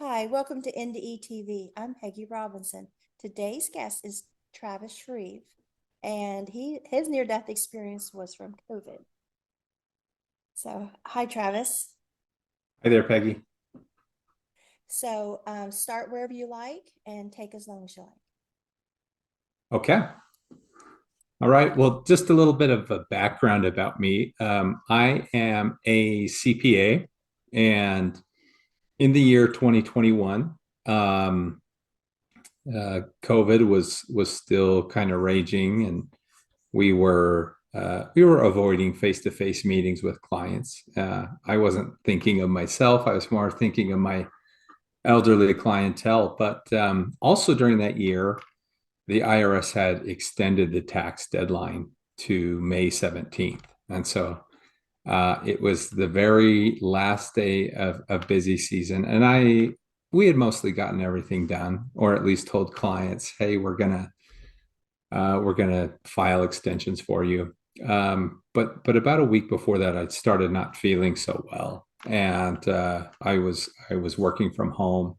Hi, welcome to NDE TV. I'm Peggy Robinson. Today's guest is Travis Shreeve, and his near-death experience was from COVID. So, hi, Travis. Hi there, Peggy. So, start wherever you like and take as long as you like. Okay. All right. Well, just a little bit of a background about me. I am a CPA, and in the year 2021, COVID was still kind of raging, and we were avoiding face-to-face meetings with clients. I wasn't thinking of myself. I was more thinking of my elderly clientele. But also during that year, the IRS had extended the tax deadline to May 17th. And so it was the very last day of busy season. And we had mostly gotten everything done, or at least told clients, hey, we're gonna file extensions for you. But about a week before that, I started not feeling so well. And I was working from home.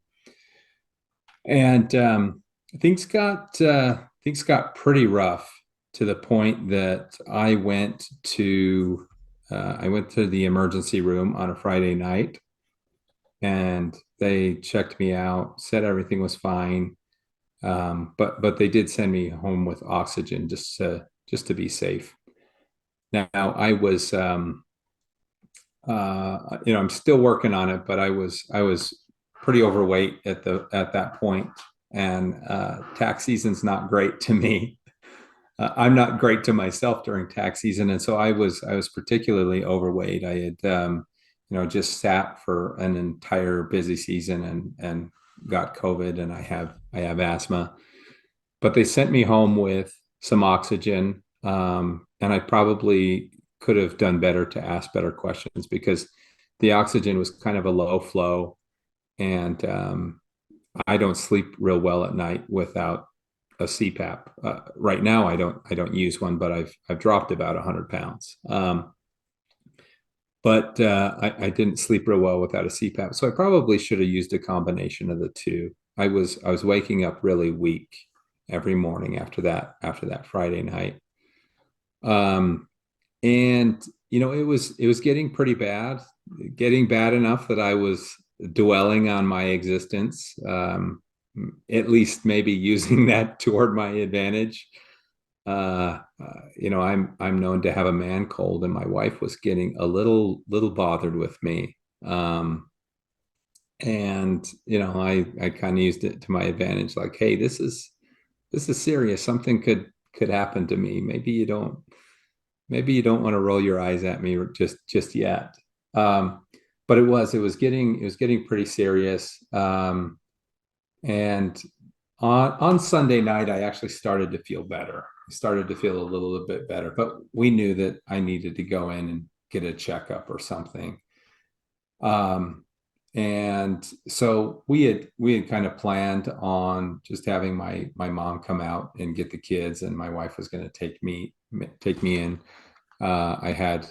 And things got pretty rough, to the point that I went to the emergency room on a Friday night, and they checked me out, said everything was fine, but they did send me home with oxygen just to be safe. Now I'm still working on it, but I was pretty overweight at that point, and tax season's not great to me. I'm not great to myself during tax season, and so I was particularly overweight. I had just sat for an entire busy season and got COVID, and I have asthma. But they sent me home with some oxygen, and I probably could have done better to ask better questions, because the oxygen was kind of a low flow, and I don't sleep real well at night without a CPAP. Right now, I don't use one, but I've dropped about 100 pounds. But I didn't sleep real well without a CPAP, so I probably should have used a combination of the two. I was waking up really weak every morning after that Friday night. Um, and it was getting pretty bad, getting bad enough that I was dwelling on my existence, at least maybe using that toward my advantage. I'm known to have a man cold, and my wife was getting a little bothered with me. And I kind of used it to my advantage, like, hey, this is serious. Something could happen to me. Maybe you don't want to roll your eyes at me just yet. But it was getting pretty serious. And on Sunday night, I actually started to feel better. I started to feel a little bit better, but we knew that I needed to go in and get a checkup or something. Um, and so we had kind of planned on just having my mom come out and get the kids, and my wife was going to take me in. I had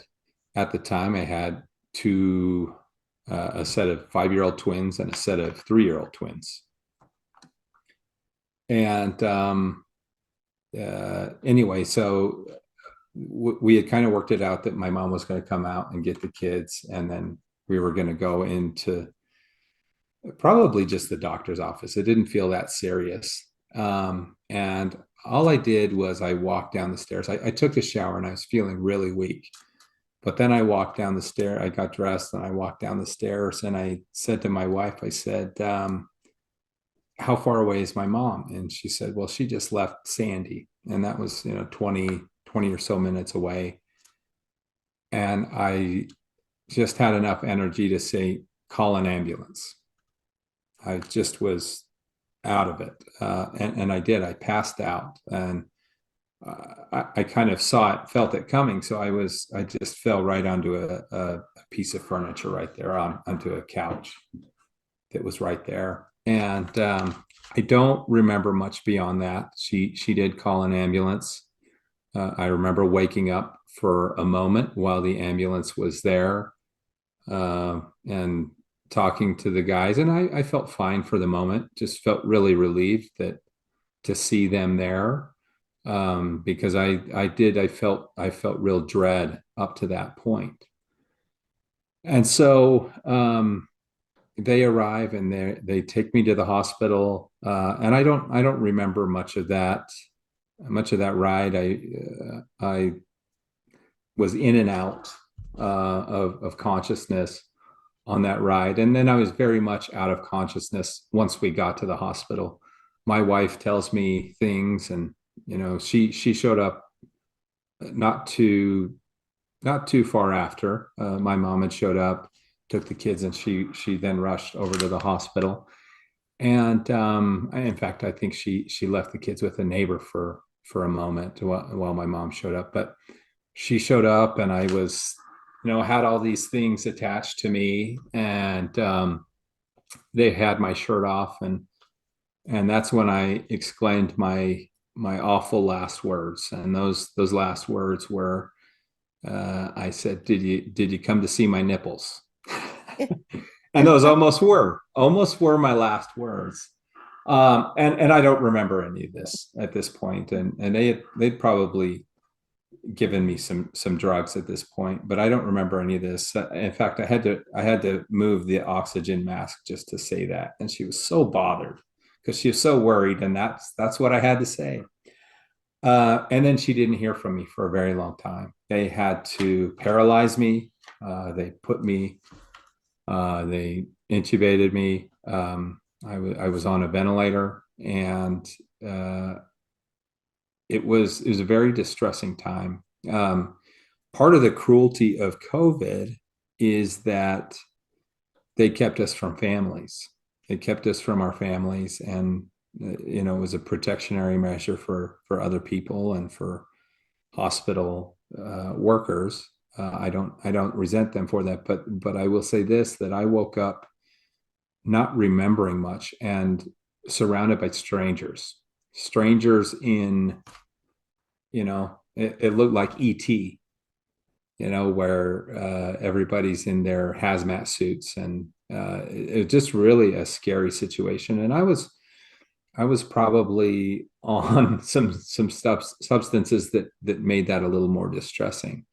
At the time, I had two a set of 5-year-old twins and a set of 3-year-old twins. And anyway, so we had kind of worked it out that my mom was going to come out and get the kids, and then we were going to go into probably just the doctor's office. It didn't feel that serious. And all I did was I walked down the stairs. I took a shower, and I was feeling really weak. But then I walked down the stair. I got dressed and I walked down the stairs, and I said to my wife, I said, how far away is my mom? And she said, well, she just left Sandy. And that was, 20 or so minutes away. And I just had enough energy to say, call an ambulance. I just was out of it. And I did. I passed out, and I kind of felt it coming. So I just fell right onto a piece of furniture right there, onto a couch that was right there. And I don't remember much beyond that. She did call an ambulance. I remember waking up for a moment while the ambulance was there, and talking to the guys, and I felt fine for the moment. Just felt really relieved that to see them there, because I felt real dread up to that point. And so they arrive and they take me to the hospital, and I don't remember much of that ride. I was in and out of consciousness on that ride, and then I was very much out of consciousness once we got to the hospital. My wife tells me things, and she showed up not too far after my mom had showed up, took the kids, and she then rushed over to the hospital. And in fact, I think she left the kids with a neighbor for a moment while my mom showed up. But she showed up, and I was, had all these things attached to me, and they had my shirt off, and that's when I exclaimed my awful last words. And those last words were, I said, did you come to see my nipples? And those almost were my last words. And I don't remember any of this at this point. And they'd probably given me some drugs at this point, but I don't remember any of this. In fact, I had to move the oxygen mask just to say that. And she was so bothered because she was so worried. And that's what I had to say. And then she didn't hear from me for a very long time. They had to paralyze me. They intubated me. I was on a ventilator, and it was a very distressing time. Part of the cruelty of COVID is that they kept us from families. They kept us from our families, and it was a protectionary measure for other people and for hospital workers. I don't resent them for that, but I will say this, that I woke up not remembering much and surrounded by strangers in, it looked like ET, where everybody's in their hazmat suits, and it was just really a scary situation. And I was probably on some substances that made that a little more distressing,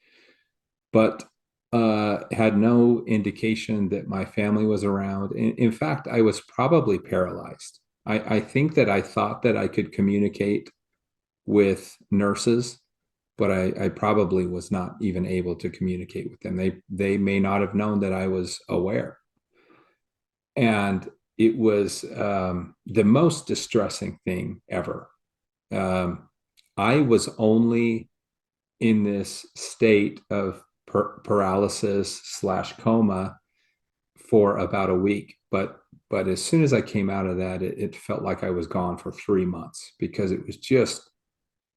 but had no indication that my family was around. In fact, I was probably paralyzed. I think that I thought that I could communicate with nurses, but I probably was not even able to communicate with them. They may not have known that I was aware. And it was the most distressing thing ever. I was only in this state of paralysis/coma for about a week, but as soon as I came out of that, it felt like I was gone for 3 months, because it was just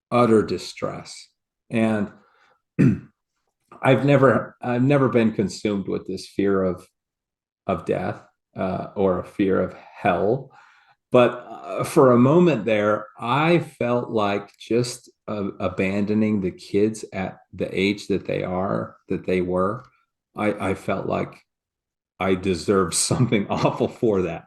utter distress. And I've never been consumed with this fear of death, or a fear of hell. But for a moment there, I felt like just abandoning the kids at the age that they were. I felt like I deserved something awful for that.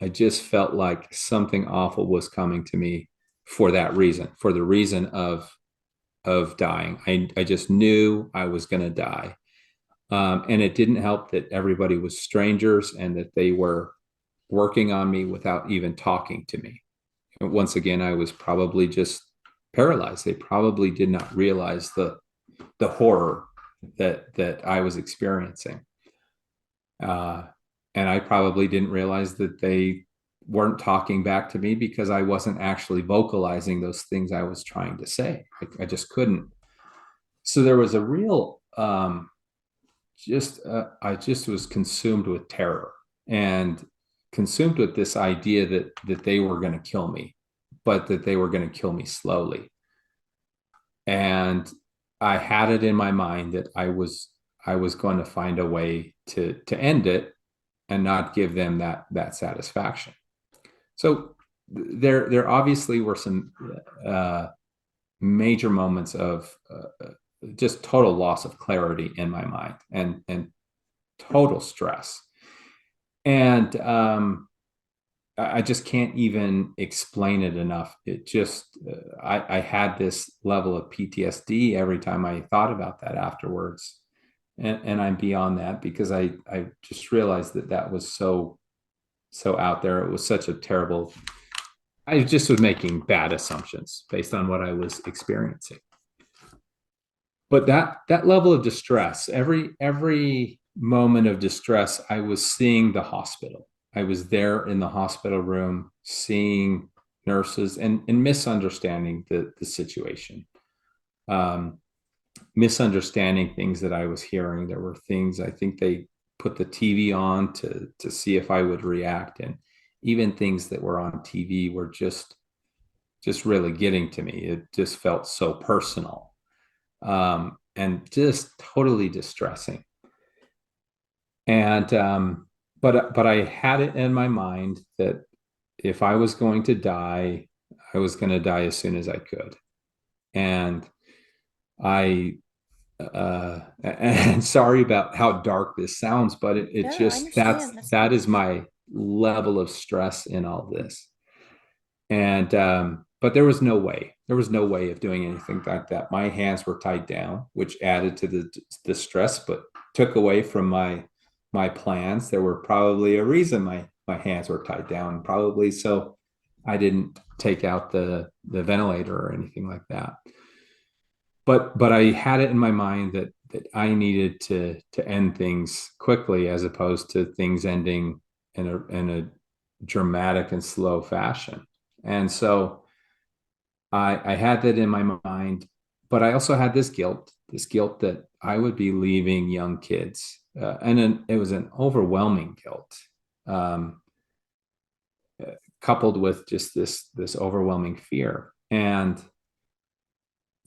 I just felt like something awful was coming to me for that reason, for the reason of dying. I just knew I was going to die. And it didn't help that everybody was strangers and that they were working on me without even talking to me. And once again, I was probably just paralyzed. They probably did not realize the horror that I was experiencing. And I probably didn't realize that they weren't talking back to me, because I wasn't actually vocalizing those things I was trying to say. I just couldn't. So there was a real, I just was consumed with terror, and consumed with this idea that they were going to kill me, but that they were going to kill me slowly. And I had it in my mind that I was going to find a way to end it and not give them that satisfaction. So there obviously were some major moments of just total loss of clarity in my mind, and total stress. And I just can't even explain it enough. It just, I had this level of PTSD every time I thought about that afterwards. And I'm beyond that because I just realized that that was so out there. It was such a terrible, I just was making bad assumptions based on what I was experiencing. But that level of distress, every moment of distress, I was seeing the hospital. I was there in the hospital room, seeing nurses and misunderstanding the situation, um, misunderstanding things that I was hearing. There were things, I think they put the TV on to see if I would react, and even things that were on TV were just really getting to me. It just felt so personal, and just totally distressing. And but I had it in my mind that if I was going to die, I was going to die as soon as I could. And I and sorry about how dark this sounds, but it No, I just understand. That's that is fine. my level of stress in all this. And but there was no way of doing anything like that. My hands were tied down, which added to the stress, but took away from my plans. There were probably a reason my hands were tied down, probably so I didn't take out the ventilator or anything like that. But I had it in my mind that I needed to end things quickly as opposed to things ending in a dramatic and slow fashion. And so I had that in my mind, but I also had this guilt that I would be leaving young kids, it was an overwhelming guilt, um, coupled with just this overwhelming fear. And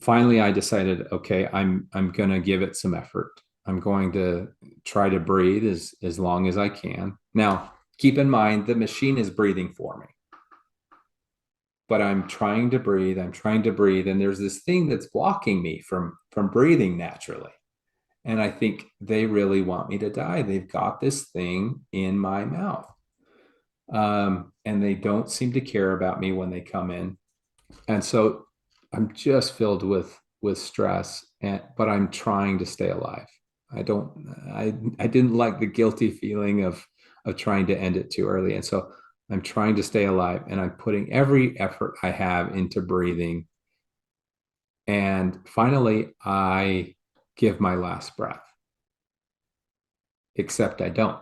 finally, I decided, okay, I'm going to give it some effort. I'm going to try to breathe as long as I can. Now, keep in mind the machine is breathing for me, but I'm trying to breathe. I'm trying to breathe, and there's this thing that's blocking me from breathing naturally. And I think they really want me to die. They've got this thing in my mouth, and they don't seem to care about me when they come in. And so I'm just filled with stress, but I'm trying to stay alive. I didn't like the guilty feeling of trying to end it too early. And so I'm trying to stay alive, and I'm putting every effort I have into breathing. And finally, I give my last breath, except I don't.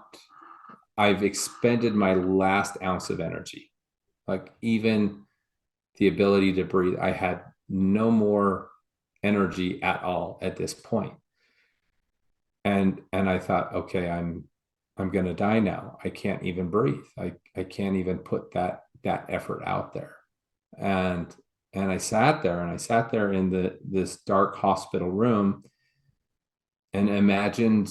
I've expended my last ounce of energy. Like, even the ability to breathe, I had no more energy at all at this point. And I thought, okay, I'm going to die now. I can't even breathe. I can't even put that effort out there. And I sat there, and I sat there in this dark hospital room and imagined,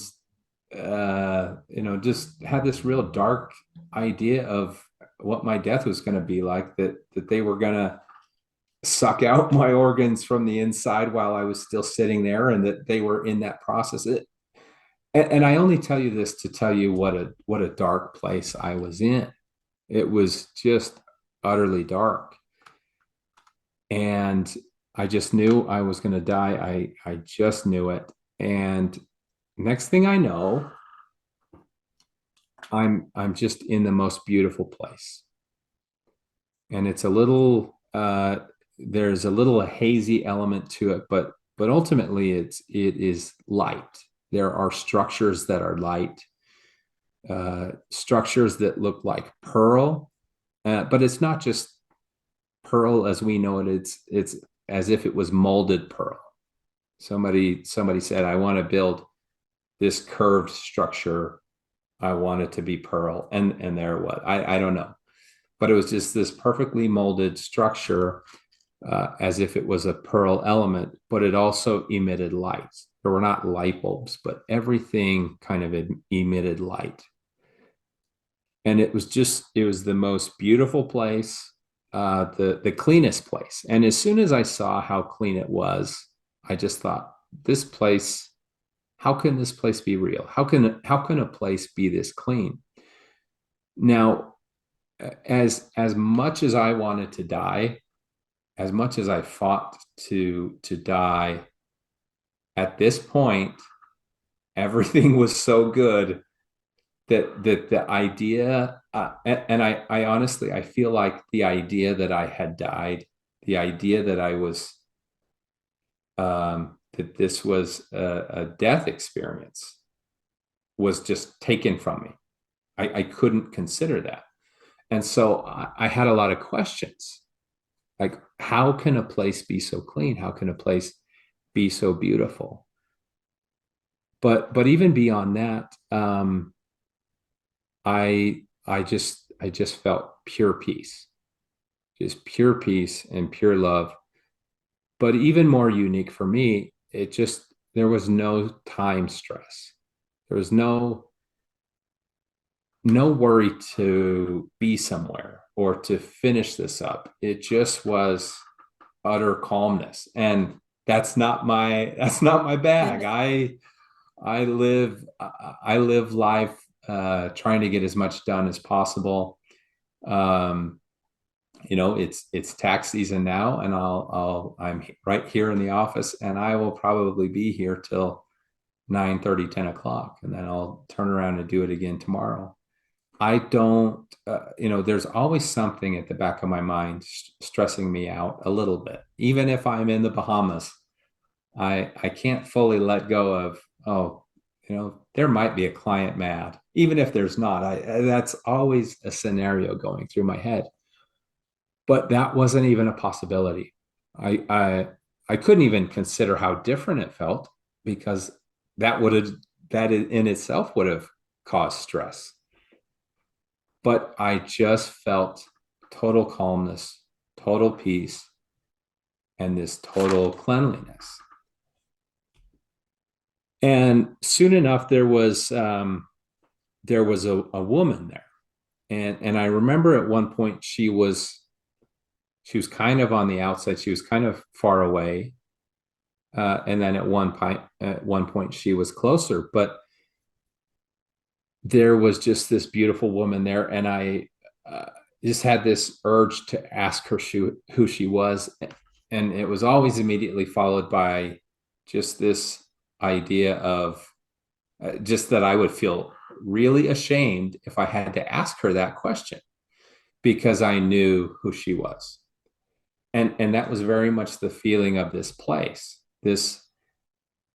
just had this real dark idea of what my death was going to be like, that they were going to suck out my organs from the inside while I was still sitting there, and that they were in that process. And I only tell you this to tell you what a dark place I was in. It was just utterly dark. And I just knew I was going to die. I just knew it. And next thing I know, I'm just in the most beautiful place. And it's a little there's a little hazy element to it, but ultimately it is light. There are structures that are light, structures that look like pearl, but it's not just pearl as we know it. It's as if it was molded pearl. Somebody said, I want to build this curved structure. I want it to be pearl, and there it was. I don't know, but it was just this perfectly molded structure, as if it was a pearl element, but it also emitted light. There were not light bulbs, but everything kind of emitted light. And it was the most beautiful place, the cleanest place. And as soon as I saw how clean it was, I just thought, this place, how can this place be real? How can a place be this clean? Now, as much as I wanted to die, as much as I fought to die, at this point, everything was so good that the idea, and I honestly, I feel like the idea that I had died, the idea that I was, that this was a death experience was just taken from me. I couldn't consider that. And so I had a lot of questions. Like, how can a place be so clean? How can a place be so beautiful? But even beyond that, I just felt pure peace, just pure peace and pure love. But even more unique for me, it just, there was no time stress. There was no worry to be somewhere or to finish this up. It just was utter calmness. And that's not my bag. I live life trying to get as much done as possible. Um, it's tax season now, and I'm right here in the office, and I will probably be here till 9:30, 10 o'clock, and then I'll turn around and do it again tomorrow. I don't, there's always something at the back of my mind stressing me out a little bit. Even if I'm in the Bahamas, I can't fully let go of, oh, there might be a client mad. Even if there's not, that's always a scenario going through my head. But that wasn't even a possibility. I couldn't even consider how different it felt, because that would have that in itself would have caused stress. But I just felt total calmness, total peace, and this total cleanliness. And soon enough, there was a woman there, and I remember at one point she was kind of on the outside, she was kind of far away, and then at one point she was closer, but there was just this beautiful woman there, and I just had this urge to ask her who she was, and it was always immediately followed by just this idea of just that I would feel really ashamed if I had to ask her that question, because I knew who she was. And that was very much the feeling of this place. This,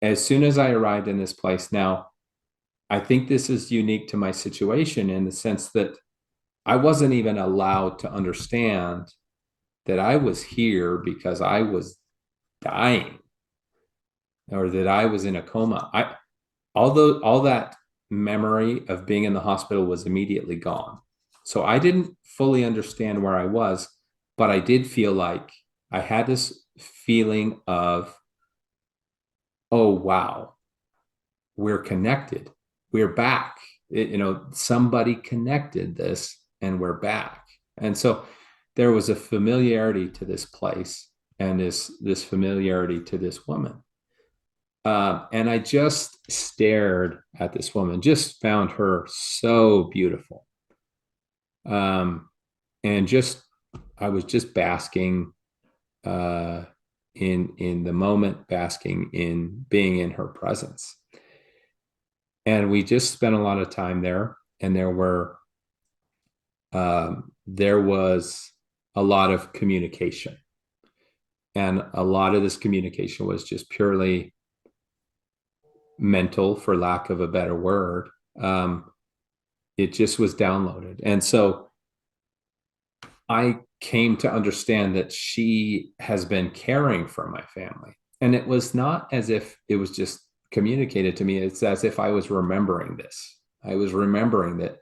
as soon as I arrived in this place, now I think this is unique to my situation in the sense that I wasn't even allowed to understand that I was here because I was dying, or that I was in a coma. Although all that memory of being in the hospital was immediately gone. So I didn't fully understand where I was, but I did feel like I had this feeling of, oh, wow, we're connected. We're back. Somebody connected this and we're back. And so there was a familiarity to this place, and this familiarity to this woman. And I just stared at this woman, just found her so beautiful. And I was just basking in the moment, basking in being in her presence. And we just spent a lot of time there, and there was a lot of communication, and a lot of this communication was just purely mental, for lack of a better word. It just was downloaded. And so I came to understand that she has been caring for my family. And it was not as if it was just communicated to me. It's as if I was remembering this. I was remembering that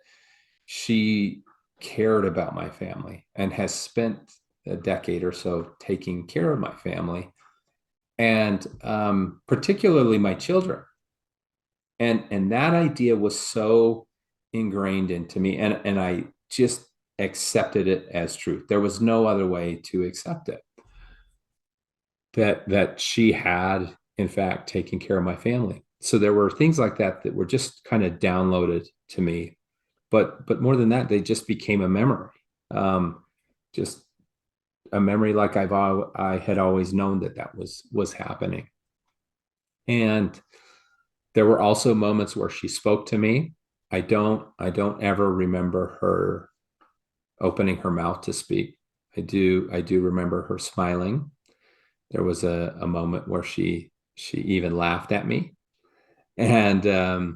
she cared about my family and has spent a decade or so taking care of my family, and particularly my children. And that idea was so ingrained into me, and I just accepted it as truth. There was no other way to accept it, that she had in fact taken care of my family. So there were things like that that were just kind of downloaded to me. but more than that, they just became a memory. Just a memory like I had always known that was happening. And there were also moments where she spoke to me. I don't ever remember her opening her mouth to speak. I do remember her smiling. There was a moment where she even laughed at me. And uh,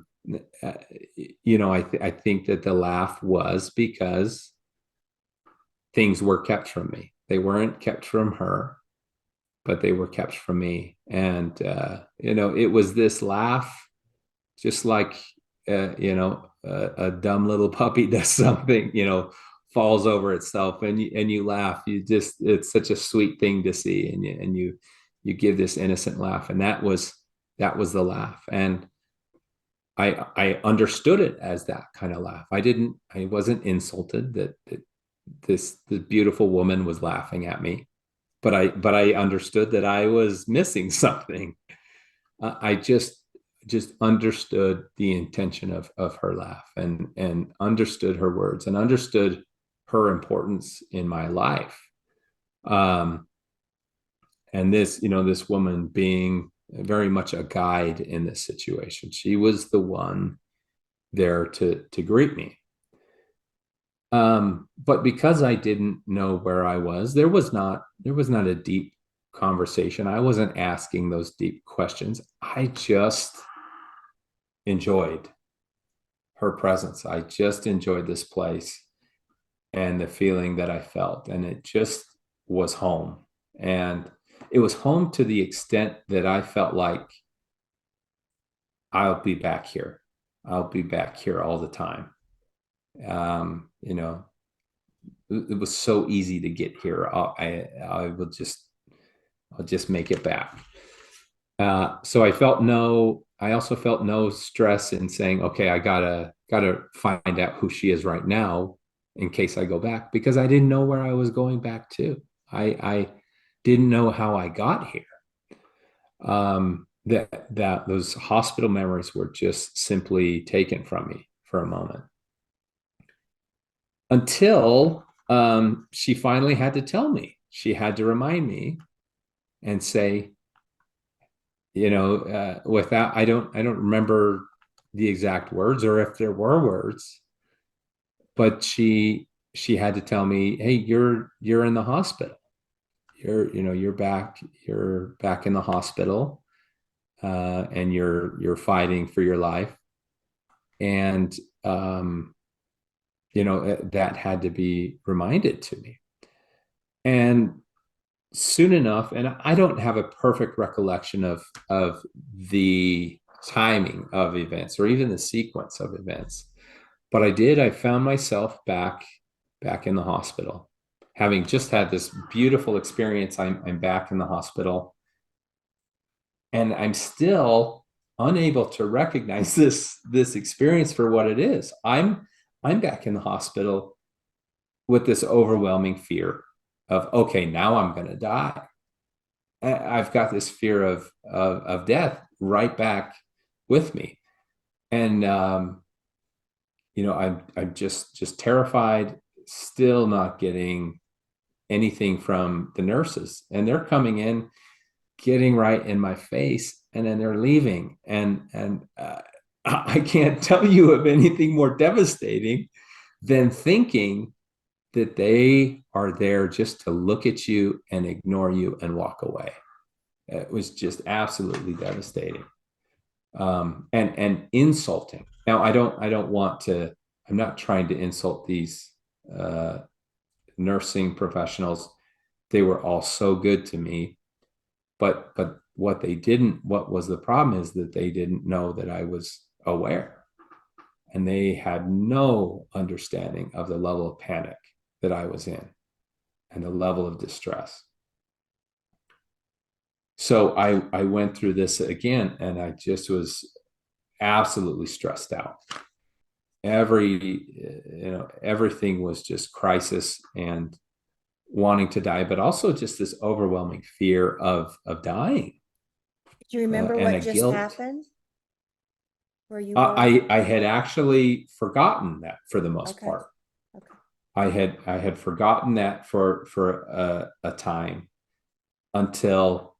I think that the laugh was because things were kept from me. They weren't kept from her, but they were kept from me. And it was this laugh, just like a dumb little puppy does something, falls over itself, and you laugh. It's such a sweet thing to see, and you give this innocent laugh, and that was the laugh. And I understood it as that kind of laugh. I wasn't insulted that this beautiful woman was laughing at me, but I understood that I was missing something. I just understood the intention of her laugh, and understood her words, and understood her importance in my life. Um, and this woman being very much a guide in this situation. She was the one there to greet me. But because I didn't know where I was, there was not a deep conversation. I wasn't asking those deep questions. I just enjoyed her presence. I just enjoyed this place and the feeling that I felt. And it just was home. And it was home to the extent that I felt like I'll be back here. I'll be back here all the time. It was so easy to get here. I'll just make it back. So I also felt no stress in saying, okay, I gotta find out who she is right now in case I go back, because I didn't know where I was going back to. I didn't know how I got here. That those hospital memories were just simply taken from me for a moment, until she finally had to tell me. She had to remind me and say, without, I don't remember the exact words, or if there were words, but she had to tell me, hey, you're in the hospital. You're back in the hospital, and you're fighting for your life. And that had to be reminded to me. And soon enough, and I don't have a perfect recollection of the timing of events or even the sequence of events, but I found myself back in the hospital, having just had this beautiful experience. I'm back in the hospital, and I'm still unable to recognize this experience for what it is. I'm back in the hospital with this overwhelming fear of, okay, now I'm going to die. I've got this fear of death right back with me. And I'm just terrified, still not getting anything from the nurses. And they're coming in, getting right in my face, and then they're leaving. And I can't tell you of anything more devastating than thinking that they are there just to look at you and ignore you and walk away. It was just absolutely devastating, and insulting. Now, I don't want to. I'm not trying to insult these nursing professionals. They were all so good to me, but what was the problem is that they didn't know that I was aware, and they had no understanding of the level of panic that I was in and the level of distress. So I went through this again, and I just was absolutely stressed out. Everything was just crisis and wanting to die, but also just this overwhelming fear of dying, Do you remember and what a just guilt. happened? where you were? I had actually forgotten that for the most Okay. part. Okay. I had forgotten that for a time until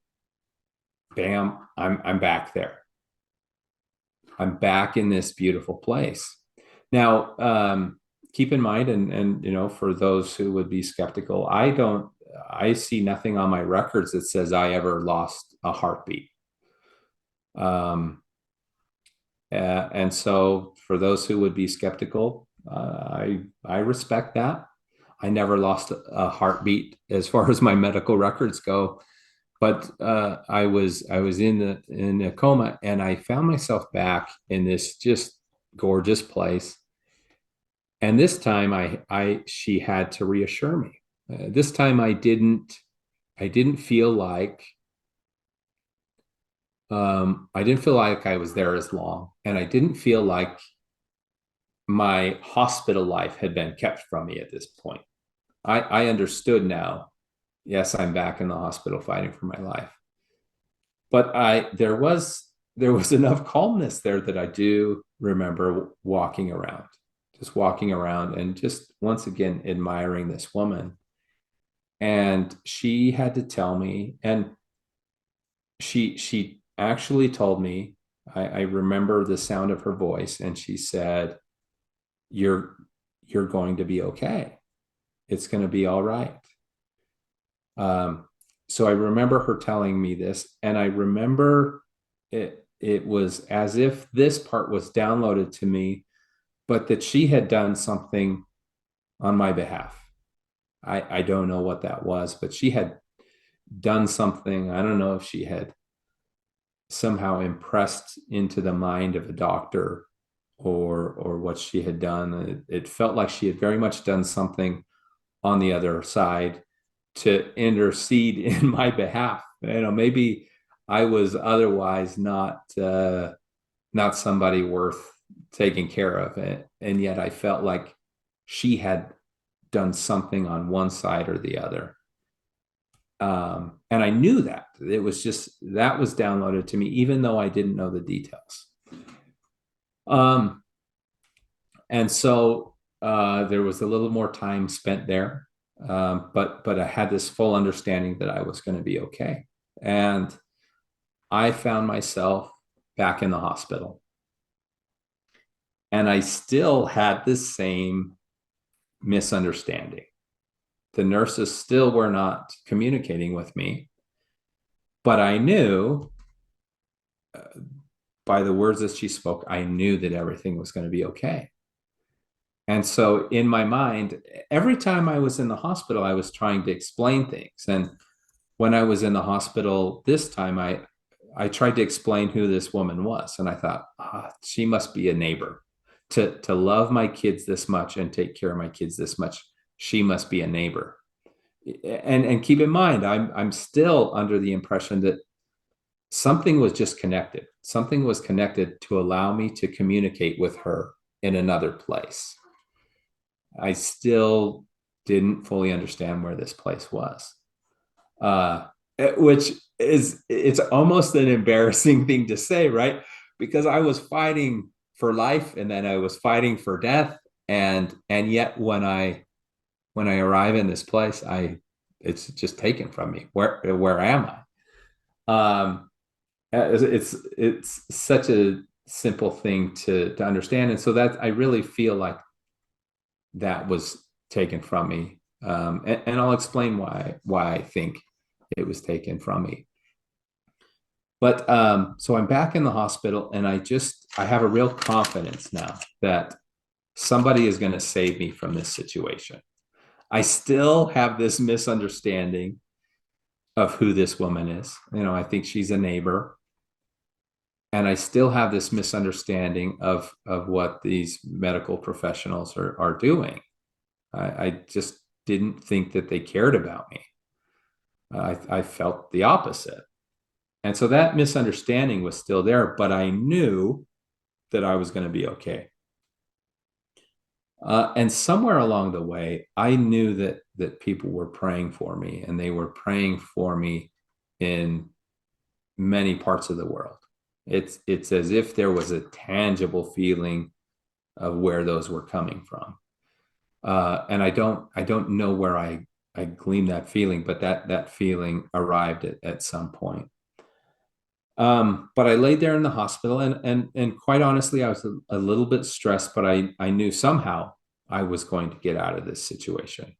bam, I'm back there. I'm back in this beautiful place. Now, keep in mind, and for those who would be skeptical, I see nothing on my records that says I ever lost a heartbeat. And so for those who would be skeptical, I respect that. I never lost a heartbeat as far as my medical records go, but I was in a coma, and I found myself back in this just gorgeous place. And this time I she had to reassure me. This time I didn't feel like I didn't feel like I was there as long, and I didn't feel like my hospital life had been kept from me at this point. I understood now. Yes, I'm back in the hospital fighting for my life. But there was enough calmness there that I do remember just walking around and just once again admiring this woman. And she had to tell me, and she actually told me, I remember the sound of her voice, and she said, You're you're going to be okay. It's going to be all right. Um, so I remember her telling me this, and I remember it was as if this part was downloaded to me, but that she had done something on my behalf. I don't know what that was, but she had done something. I don't know if she had somehow impressed into the mind of a doctor or what she had done. It felt like she had very much done something on the other side to intercede in my behalf. Maybe I was otherwise not somebody worth taking care of it, and yet I felt like she had done something on one side or the other. And I knew that it was just that was downloaded to me, even though I didn't know the details. Um, and so there was a little more time spent there, but I had this full understanding that I was going to be okay. And I found myself back in the hospital, and I still had the same misunderstanding. The nurses still were not communicating with me, but I knew by the words that she spoke, I knew that everything was going to be okay. And so in my mind, every time I was in the hospital, I was trying to explain things. And when I was in the hospital this time, I tried to explain who this woman was. And I thought, she must be a neighbor. To love my kids this much and take care of my kids this much, she must be a neighbor. And keep in mind, I'm still under the impression that something was just connected. Something was connected to allow me to communicate with her in another place. I still didn't fully understand where this place was, which it's almost an embarrassing thing to say, right? Because I was fighting for life, and then I was fighting for death, and yet when I arrive in this place, it's just taken from me. Where am I? It's such a simple thing to understand, and so that I really feel like that was taken from me, and I'll explain why I think it was taken from me. But so I'm back in the hospital, and I have a real confidence now that somebody is going to save me from this situation. I still have this misunderstanding of who this woman is. I think she's a neighbor, and I still have this misunderstanding of what these medical professionals are doing. I just didn't think that they cared about me. I felt the opposite. And so that misunderstanding was still there, but I knew that I was going to be okay. And somewhere along the way, I knew that people were praying for me, and they were praying for me in many parts of the world. It's as if there was a tangible feeling of where those were coming from. And I don't know where I gleaned that feeling, but that feeling arrived at some point. But I laid there in the hospital, and quite honestly, I was a little bit stressed, but I knew somehow I was going to get out of this situation.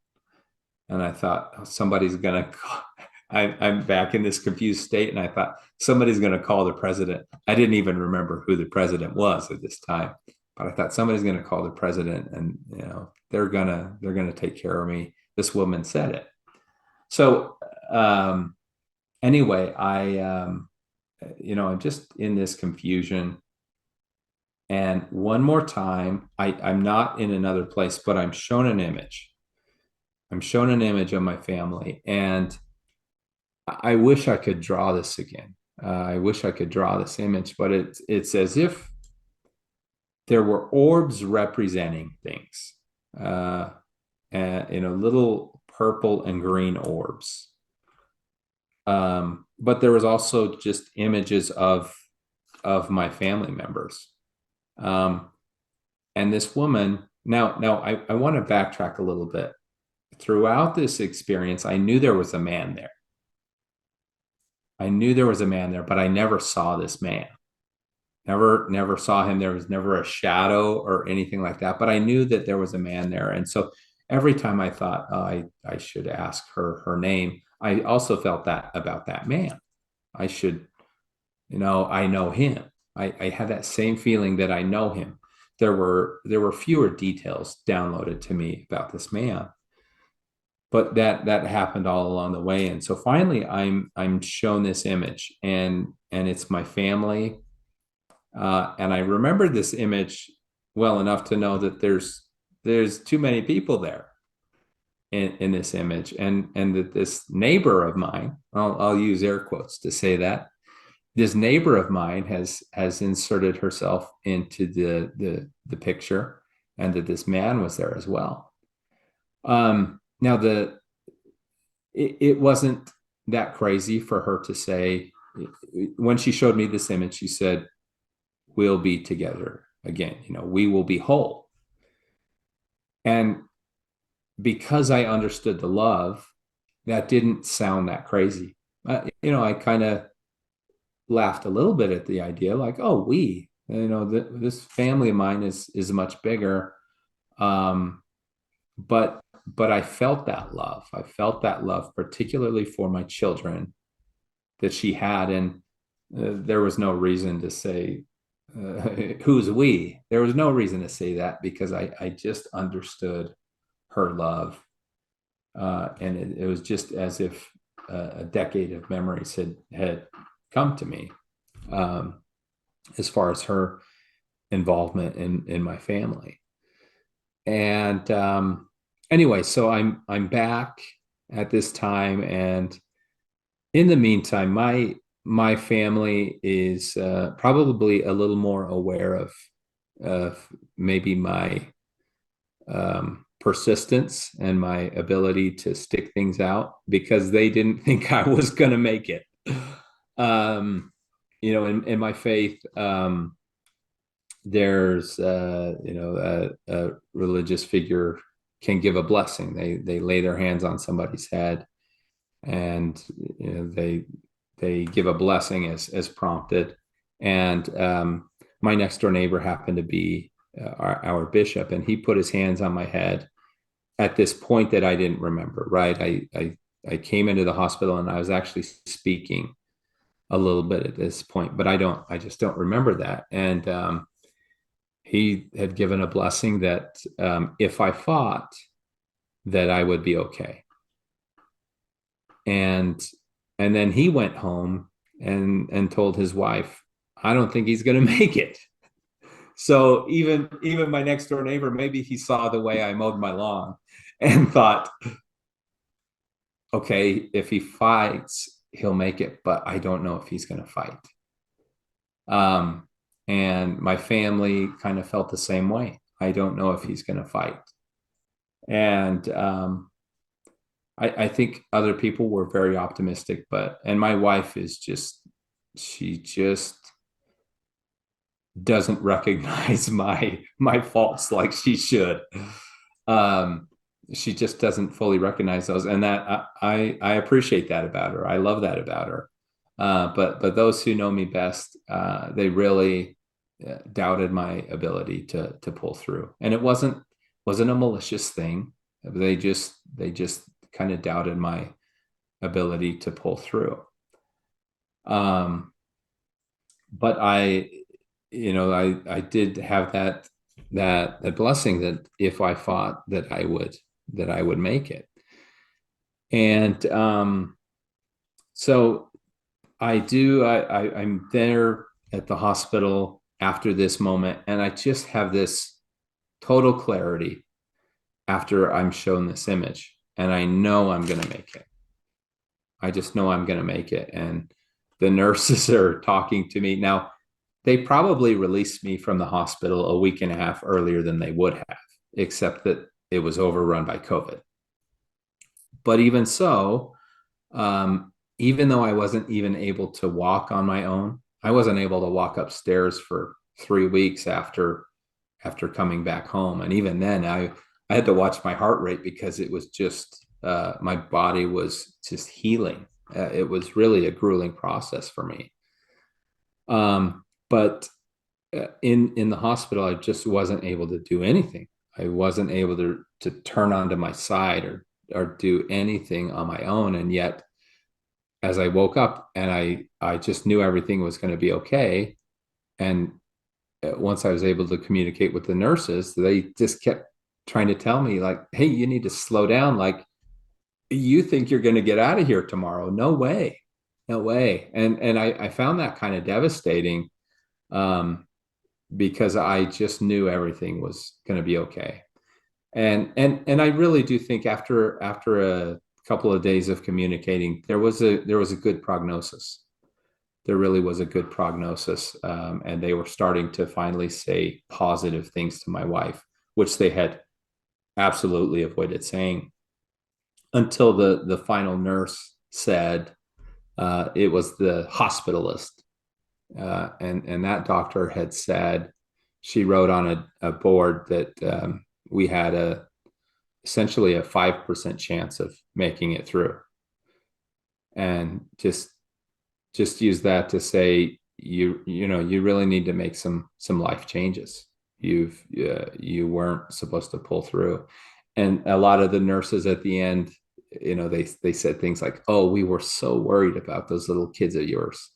And I thought, oh, somebody's gonna call. I'm back in this confused state, and I thought somebody's gonna call the president. I didn't even remember who the president was at this time, but I thought somebody's gonna call the president, and they're gonna take care of me. This woman said it. So anyway, I'm just in this confusion. And one more time, I'm not in another place, but I'm shown an image. I'm shown an image of my family, and I wish I could draw this again. I wish I could draw this image, but it's as if there were orbs representing things, and little purple and green orbs. But there was also just images of my family members. And this woman, now I want to backtrack a little bit. Throughout this experience, I knew there was a man there. I knew there was a man there, but I never saw this man. Never saw him. There was never a shadow or anything like that, but I knew that there was a man there. And so every time I thought, oh, I should ask her name, I also felt that about that man. I should, I know him. I had that same feeling that I know him. There were fewer details downloaded to me about this man, but that happened all along the way. And so finally I'm shown this image, and it's my family. And I remember this image well enough to know that there's too many people there in this image, and that this neighbor of mine, I'll use air quotes to say that, this neighbor of mine has inserted herself into the picture, and that this man was there as well. Now it wasn't that crazy for her to say. When she showed me this image, she said, "We'll be together again. We will be whole." And because I understood the love, that didn't sound that crazy. I kind of laughed a little bit at the idea, like, oh, this family of mine is much bigger. But I felt that love. I felt that love, particularly for my children, that she had. And there was no reason to say, who's we? There was no reason to say that, because I just understood her love. And it was just as if a decade of memories had come to me, as far as her involvement in my family. And anyway, so I'm back at this time, and in the meantime, my family is probably a little more aware of maybe my persistence and my ability to stick things out, because they didn't think I was going to make it. In my faith, there's a religious figure can give a blessing. They lay their hands on somebody's head, and they give a blessing as prompted. And my next door neighbor happened to be our bishop, and he put his hands on my head at this point that I didn't remember. Right, I came into the hospital, and I was actually speaking a little bit at this point, but I just don't remember that. And he had given a blessing that if I fought, that I would be okay. And then he went home and told his wife, I don't think he's going to make it. So even my next door neighbor, maybe he saw the way I mowed my lawn and thought, okay, if he fights, he'll make it, but I don't know if he's going to fight. And my family kind of felt the same way. I don't know if he's going to fight. And I think other people were very optimistic, and my wife is she just doesn't recognize my faults like she should. Um, she just doesn't fully recognize those, and that I appreciate that about her. I love that about her. But those who know me best, they really doubted my ability to pull through, and it wasn't a malicious thing. They just kind of doubted my ability to pull through. Um, but I did have that blessing that if I fought, that I would make it. And so I'm there at the hospital after this moment, and I just have this total clarity after I'm shown this image, and I know I'm going to make it. I just know I'm going to make it. And the nurses are talking to me now. They probably released me from the hospital a week and a half earlier than they would have, except that it was overrun by COVID. But even so, even though I wasn't even able to walk on my own, I wasn't able to walk upstairs for 3 weeks after coming back home. And even then, I had to watch my heart rate because it was just my body was just healing. It was really a grueling process for me. But in the hospital, I just wasn't able to do anything. I wasn't able to turn onto my side or do anything on my own. And yet, as I woke up and I just knew everything was going to be okay. And once I was able to communicate with the nurses, they just kept trying to tell me like, "Hey, you need to slow down. Like, you think you're going to get out of here tomorrow? No way, no way." And I found that kind of devastating, um, because I just knew everything was going to be okay. And I really do think after a couple of days of communicating, there was a good prognosis. There really was a good prognosis, and they were starting to finally say positive things to my wife, which they had absolutely avoided saying until the final nurse said, it was the hospitalist, and that doctor had said, she wrote on a board that we had essentially a 5% chance of making it through, and just use that to say, you really need to make some life changes. You weren't supposed to pull through. And a lot of the nurses at the end, they said things like, "Oh, we were so worried about those little kids of yours."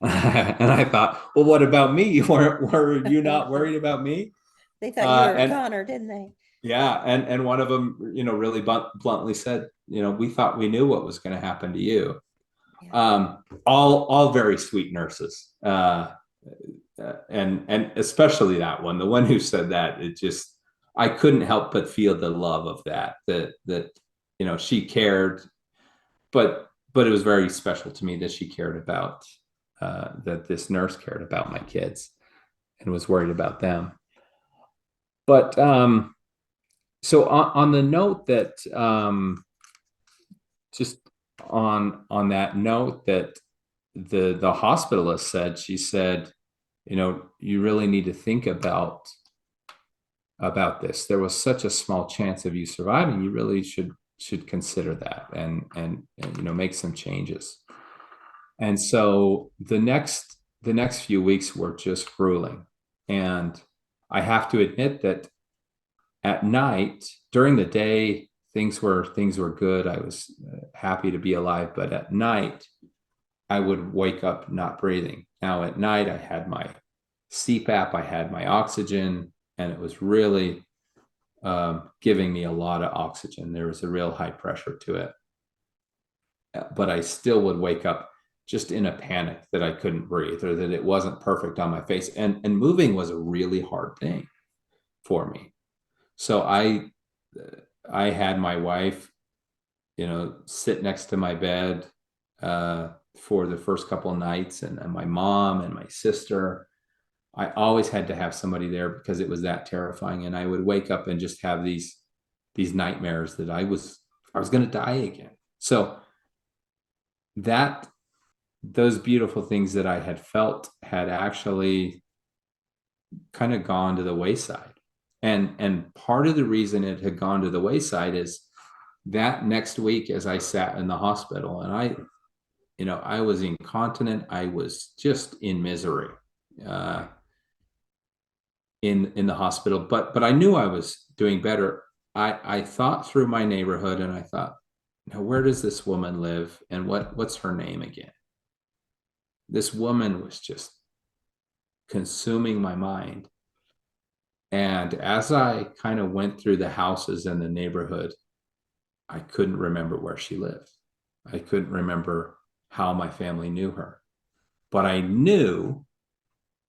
And I thought, well, what about me? Were you not worried about me? They thought you were a And goner, didn't they? yeah, and one of them, really bluntly said, "We thought we knew what was going to happen to you." Yeah. All very sweet nurses, and especially that one, the one who said that. It just, I couldn't help but feel the love of that she cared, but it was very special to me that she cared about, that this nurse cared about my kids and was worried about them. But so on the note that, just on that note that the hospitalist said, she said, "You really need to think about this. There was such a small chance of you surviving. You really should consider that, and make some changes." And so the next few weeks were just grueling. And I have to admit that at night, during the day, things were good. I was happy to be alive, but at night I would wake up not breathing. Now at night I had my CPAP, I had my oxygen, and it was really giving me a lot of oxygen. There was a real high pressure to it, but I still would wake up just in a panic that I couldn't breathe or that it wasn't perfect on my face. And moving was a really hard thing for me. So I had my wife, sit next to my bed for the first couple of nights, and my mom and my sister. I always had to have somebody there because it was that terrifying. And I would wake up and just have these nightmares that I was going to die again. So that those beautiful things that I had felt had actually kind of gone to the wayside. And part of the reason it had gone to the wayside is that next week, as I sat in the hospital, and I was incontinent. I was just in misery uh, in the hospital, but I knew I was doing better. I thought through my neighborhood, and I thought, now where does this woman live, and what's her name again? This woman was just consuming my mind. And as I kind of went through the houses in the neighborhood, I couldn't remember where she lived. I couldn't remember how my family knew her. But I knew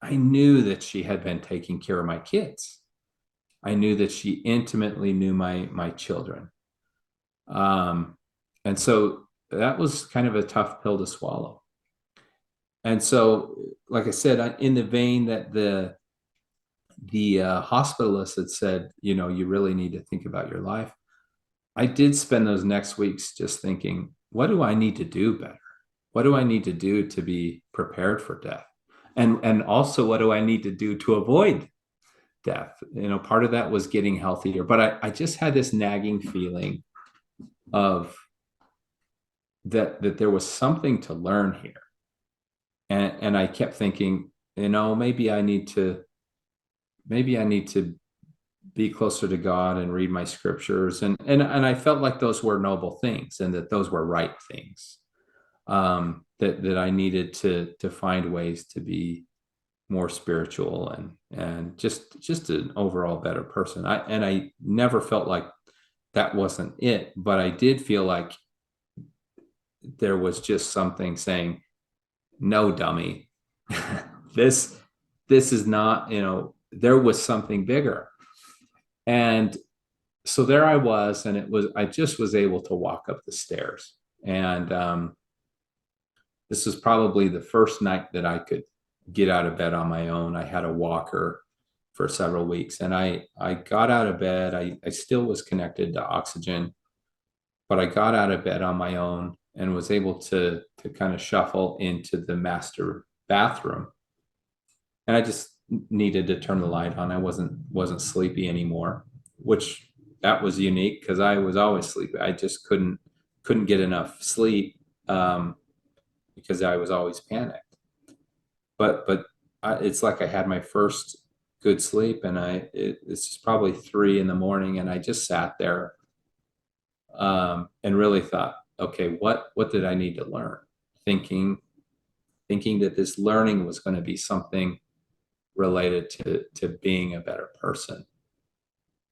that she had been taking care of my kids. I knew that she intimately knew my children. Um, and so that was kind of a tough pill to swallow. And so, like I said, in the vein that the hospitalist had said, you really need to think about your life. I did spend those next weeks just thinking, what do I need to do better? What do I need to do to be prepared for death? And also, what do I need to do to avoid death? Part of that was getting healthier, but I just had this nagging feeling of that there was something to learn here. And I kept thinking, maybe I need to be closer to God and read my scriptures. And I felt like those were noble things and that those were right things. That I needed to find ways to be more spiritual and just an overall better person. I never felt like that wasn't it, but I did feel like there was just something saying, no, dummy, this this is not, there was something bigger. And so there I was, and I just was able to walk up the stairs. And this was probably the first night that I could get out of bed on my own. I had a walker for several weeks, and I got out of bed. I still was connected to oxygen, but I got out of bed on my own and was able to kind of shuffle into the master bathroom. And I just needed to turn the light on. I wasn't sleepy anymore, which that was unique because I was always sleepy. I just couldn't get enough sleep because I was always panicked. But it's like I had my first good sleep, and it's probably 3 in the morning, and I just sat there and really thought, okay, what did I need to learn? Thinking that this learning was going to be something related to being a better person.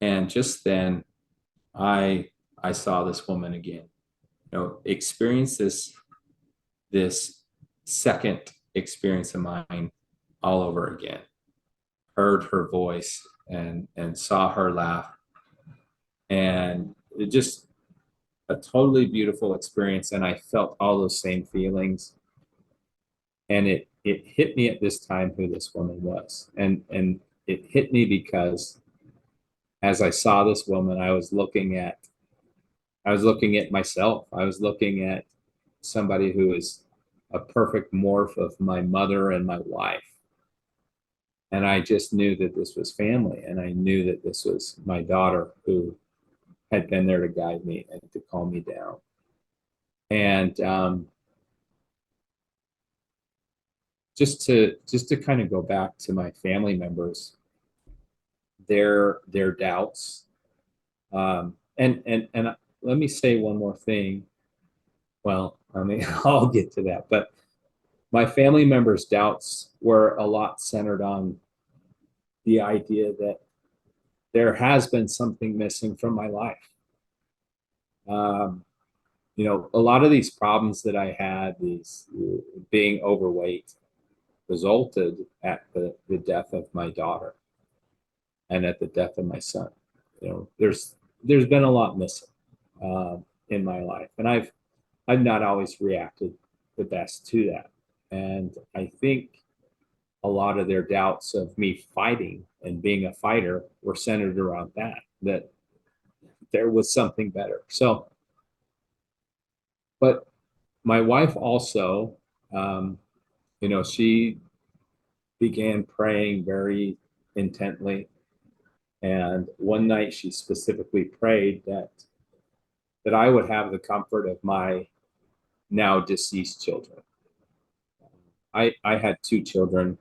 And just then I saw this woman again, experience this second experience of mine all over again. Heard her voice and saw her laugh, and it just a totally beautiful experience. And I felt all those same feelings, and it hit me at this time who this woman was. And it hit me because as I saw this woman, I was looking at myself. I was looking at somebody who is a perfect morph of my mother and my wife. And I just knew that this was family. And I knew that this was my daughter who had been there to guide me and to calm me down. And just to kind of go back to my family members, their doubts. And let me say one more thing. Well, I mean, I'll get to that. But my family members' doubts were a lot centered on the idea that there has been something missing from my life. Um, a lot of these problems that I had, these being overweight, resulted at the death of my daughter and at the death of my son. There's been a lot missing in my life, and I've not always reacted the best to that. And I think a lot of their doubts of me fighting and being a fighter were centered around that there was something better. So, but my wife also, she began praying very intently. And one night she specifically prayed that I would have the comfort of my now deceased children. I had two children.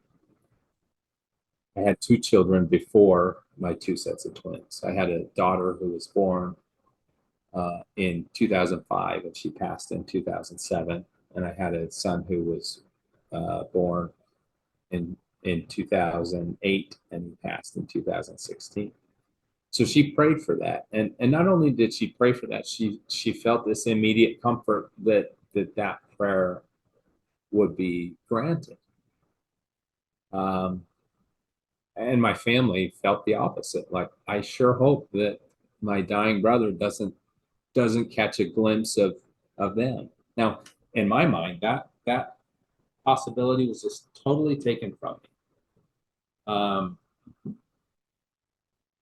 I had two children before my two sets of twins. I had a daughter who was born in 2005, and she passed in 2007. And I had a son who was born in 2008, and he passed in 2016. So she prayed for that, and not only did she pray for that, she felt this immediate comfort that prayer would be granted. And my family felt the opposite. Like, I sure hope that my dying brother doesn't catch a glimpse of them. Now, in my mind, that possibility was just totally taken from me.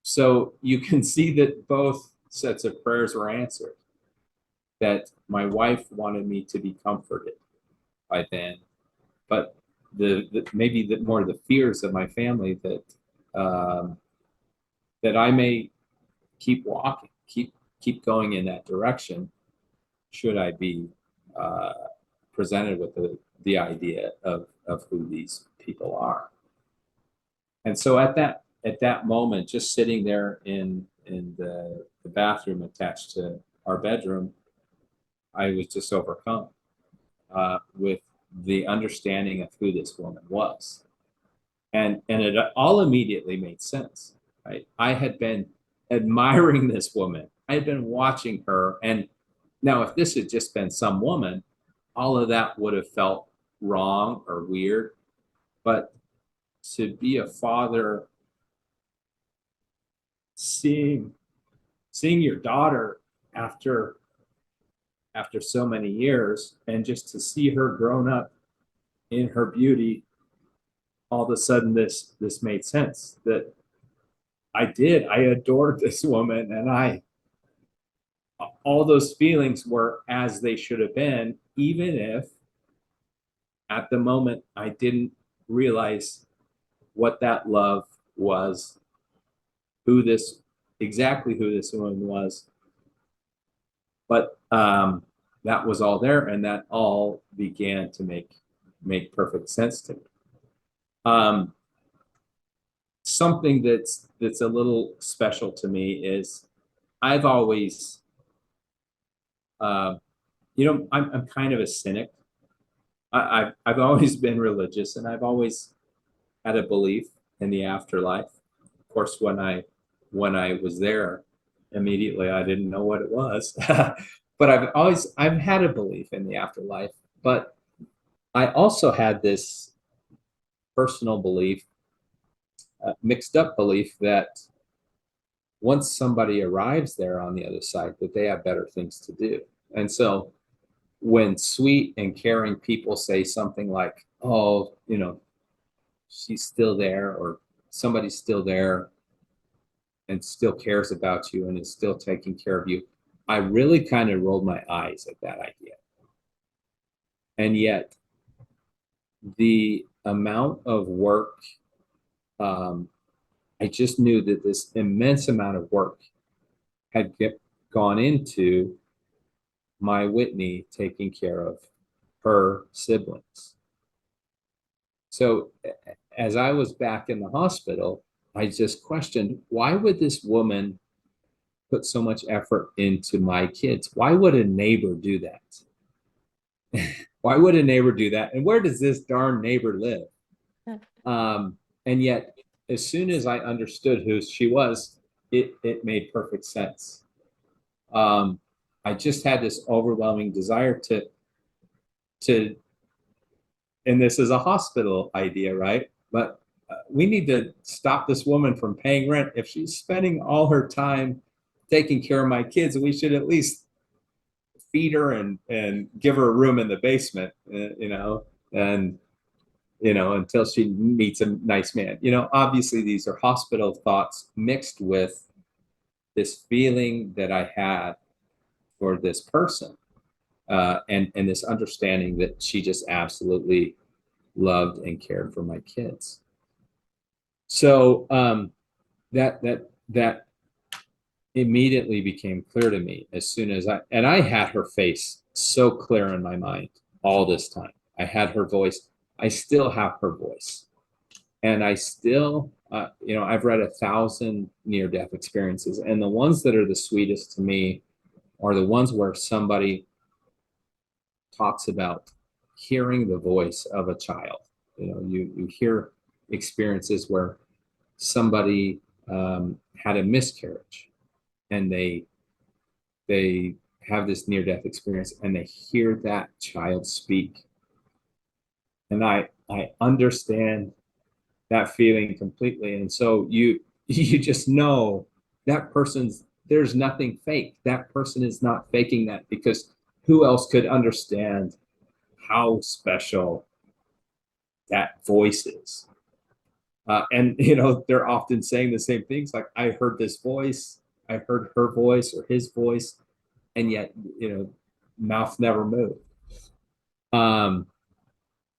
So you can see that both sets of prayers were answered. That my wife wanted me to be comforted by then, but maybe more the fears of my family that I may keep walking, keep going in that direction, should I be presented with the idea of who these people are. And so at that moment, just sitting there in the bathroom attached to our bedroom, I was just overcome with the understanding of who this woman was. And it all immediately made sense. Right? I had been admiring this woman. I had been watching her. And now, if this had just been some woman, all of that would have felt wrong or weird. But to be a father, seeing your daughter after so many years, and just to see her grown up in her beauty, all of a sudden this made sense. That I adored this woman, and all those feelings were as they should have been, even if at the moment I didn't realize what that love was, exactly who this woman was. But that was all there, and that all began to make perfect sense to me. Something that's a little special to me is I've always, I'm kind of a cynic. I've always been religious, and I've always had a belief in the afterlife. Of course, when I was there, immediately I didn't know what it was, but I've had a belief in the afterlife. But I also had this personal belief, mixed up belief, that once somebody arrives there on the other side, that they have better things to do. And so when sweet and caring people say something like, oh, she's still there, or somebody's still there and still cares about you and is still taking care of you, I really kind of rolled my eyes at that idea. And yet the amount of work, I just knew that this immense amount of work had gone into my Whitney taking care of her siblings. So as I was back in the hospital, I just questioned, why would this woman put so much effort into my kids? Why would a neighbor do that? Why would a neighbor do that? And where does this darn neighbor live? And yet, as soon as I understood who she was, it made perfect sense. I just had this overwhelming desire to, and this is a hospital idea, right? But we need to stop this woman from paying rent. If she's spending all her time taking care of my kids, we should at least feed her and give her a room in the basement, and until she meets a nice man. Obviously these are hospital thoughts mixed with this feeling that I had for this person, and this understanding that she just absolutely loved and cared for my kids. So that immediately became clear to me as soon as I had her face so clear in my mind all this time. I had her voice. I still have her voice. And I still, I've read 1,000 near-death experiences, and the ones that are the sweetest to me are the ones where somebody talks about hearing the voice of a child. You hear experiences where somebody had a miscarriage, and they have this near-death experience, and they hear that child speak, and I understand that feeling completely. And so you just know that person's there's nothing fake. That person is not faking that, because who else could understand how special that voice is? And they're often saying the same things, like, I heard this voice, I heard her voice or his voice, and yet mouth never moved.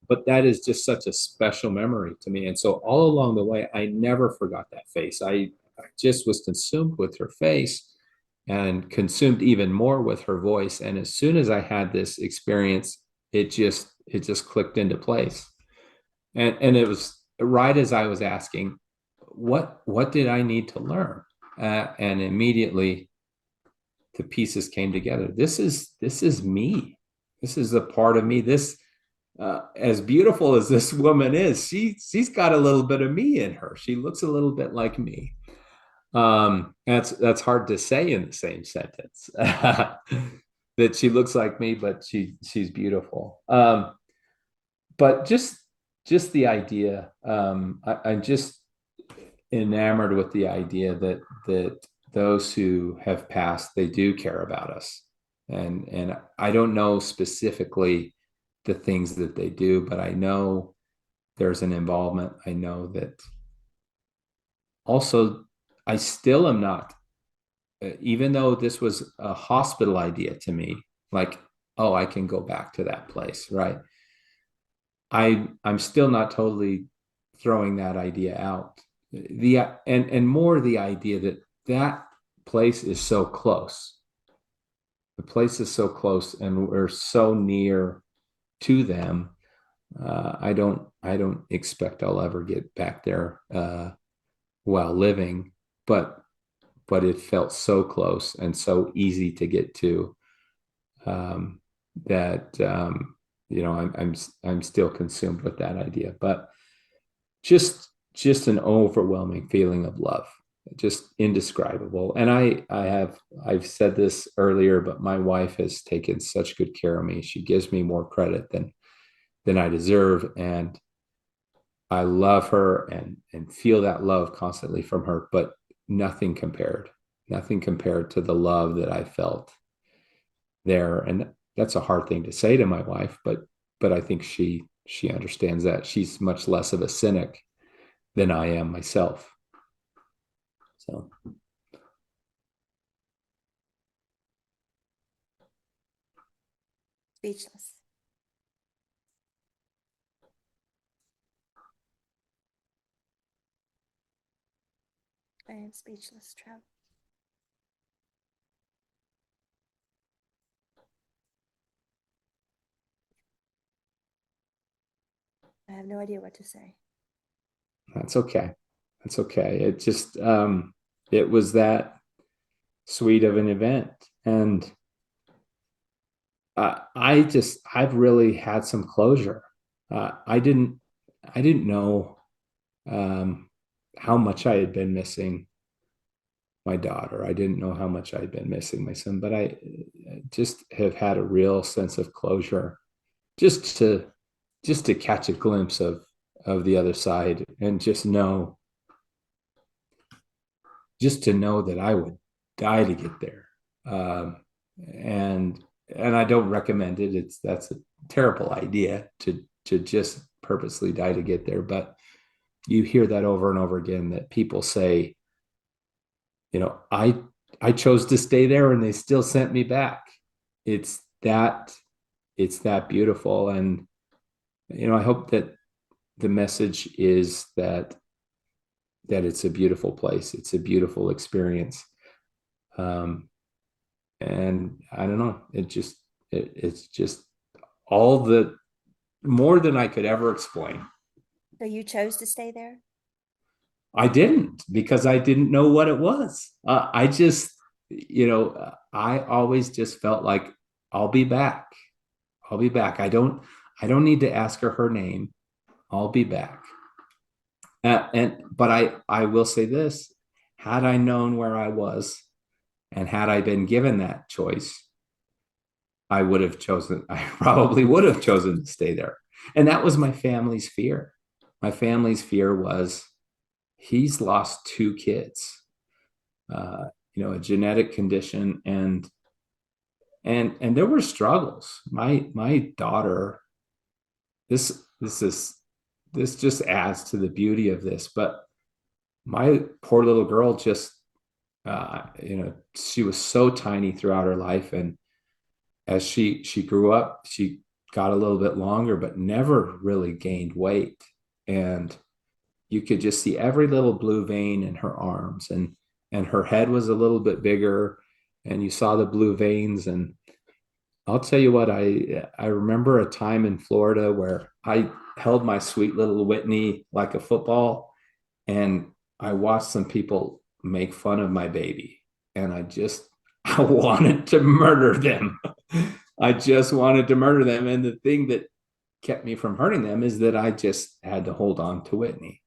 But that is just such a special memory to me. And so all along the way, I never forgot that face. I just was consumed with her face, and consumed even more with her voice. And as soon as I had this experience, it just clicked into place. And it was right as I was asking, what did I need to learn? And immediately the pieces came together. This is me. This is a part of me. This as beautiful as this woman is, she's got a little bit of me in her. She looks a little bit like me. That's hard to say in the same sentence. That she looks like me, but she's beautiful. But just the idea, I'm just enamored with the idea that those who have passed, they do care about us. And I don't know specifically the things that they do, but I know there's an involvement. I know that also I still am not, even though this was a hospital idea to me, like, oh, I can go back to that place, right? I'm still not totally throwing that idea out. And more the idea that that place is so close. The place is so close, and we're so near to them. I don't expect I'll ever get back there while living, but it felt so close and so easy to get to, that I'm still consumed with that idea. But just an overwhelming feeling of love, just indescribable. And I've said this earlier, but my wife has taken such good care of me. She gives me more credit than I deserve, and I love her and feel that love constantly from her. But nothing compared to the love that I felt there. And that's a hard thing to say to my wife, but I think she understands that. She's much less of a cynic than I am myself. So Speechless. I am speechless, Trav. I have no idea what to say. that's okay. That's okay. It was that sweet of an event. And I've really had some closure. I didn't know um, how much I had been missing my daughter. I didn't know how much I had been missing my son, but I just have had a real sense of closure, just to catch a glimpse of the other side, and just to know that I would die to get there. Um, and I don't recommend it. That's a terrible idea to just purposely die to get there. But you hear that over and over again, that people say, I chose to stay there and they still sent me back. It's that it's that beautiful. And I hope that the message is that that it's a beautiful place. It's a beautiful experience. And I don't know, it's just all the more than I could ever explain. So you chose to stay there? I didn't, because I didn't know what it was. I just, I always just felt like I'll be back. I'll be back. I don't need to ask her name. I'll be back. But I will say this: had I known where I was, and had I been given that choice, I probably would have chosen to stay there. And that was my family's fear. My family's fear was, he's lost two kids, a genetic condition, and there were struggles. My daughter, this just adds to the beauty of this, but my poor little girl just, she was so tiny throughout her life, and as she grew up, she got a little bit longer, but never really gained weight. And you could just see every little blue vein in her arms, and her head was a little bit bigger, and you saw the blue veins. And I'll tell you what, I remember a time in Florida where I held my sweet little Whitney like a football, and I watched some people make fun of my baby, and I wanted to murder them. I just wanted to murder them. And the thing that kept me from hurting them is that I just had to hold on to Whitney.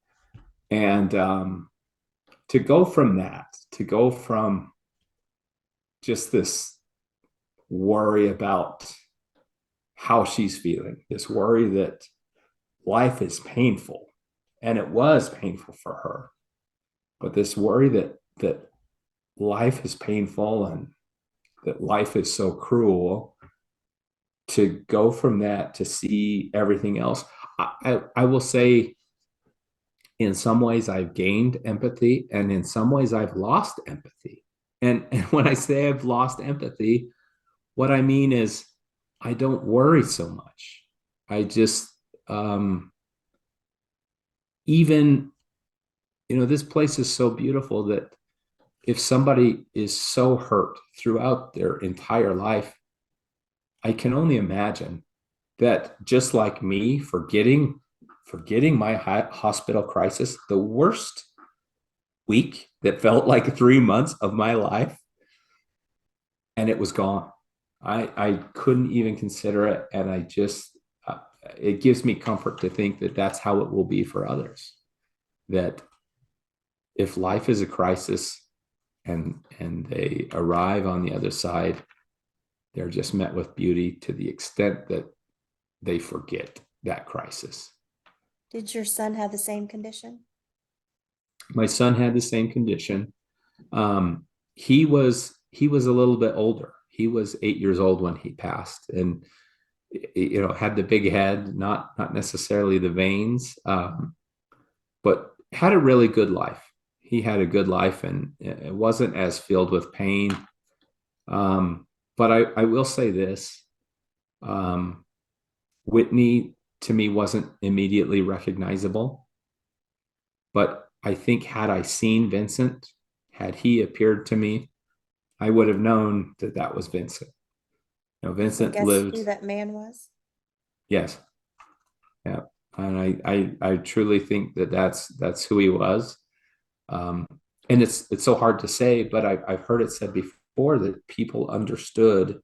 And to go from that, to go from just this worry about how she's feeling, this worry that life is painful, and it was painful for her, but this worry that life is painful and that life is so cruel, to go from that to see everything else. I will say, in some ways I've gained empathy, and in some ways I've lost empathy. And when I say I've lost empathy, what I mean is I don't worry so much. I just, even, this place is so beautiful that if somebody is so hurt throughout their entire life, I can only imagine that, just like me, forgetting my hospital crisis, the worst week that felt like 3 months of my life, and it was gone. I couldn't even consider it. And I just, it gives me comfort to think that that's how it will be for others. That if life is a crisis, and they arrive on the other side, they're just met with beauty to the extent that they forget that crisis. Did your son have the same condition? My son had the same condition. He was a little bit older. He was 8 years old when he passed, and had the big head, not necessarily the veins, but had a really good life. He had a good life, and it wasn't as filled with pain. But I will say this: Whitney, to me, wasn't immediately recognizable. But I think, had I seen Vincent, had he appeared to me, I would have known that that was Vincent. So Vincent guess lived. who that man was? Yes. Yeah. And I truly think that that's who he was. Um, and it's so hard to say, but I've heard it said before that people understood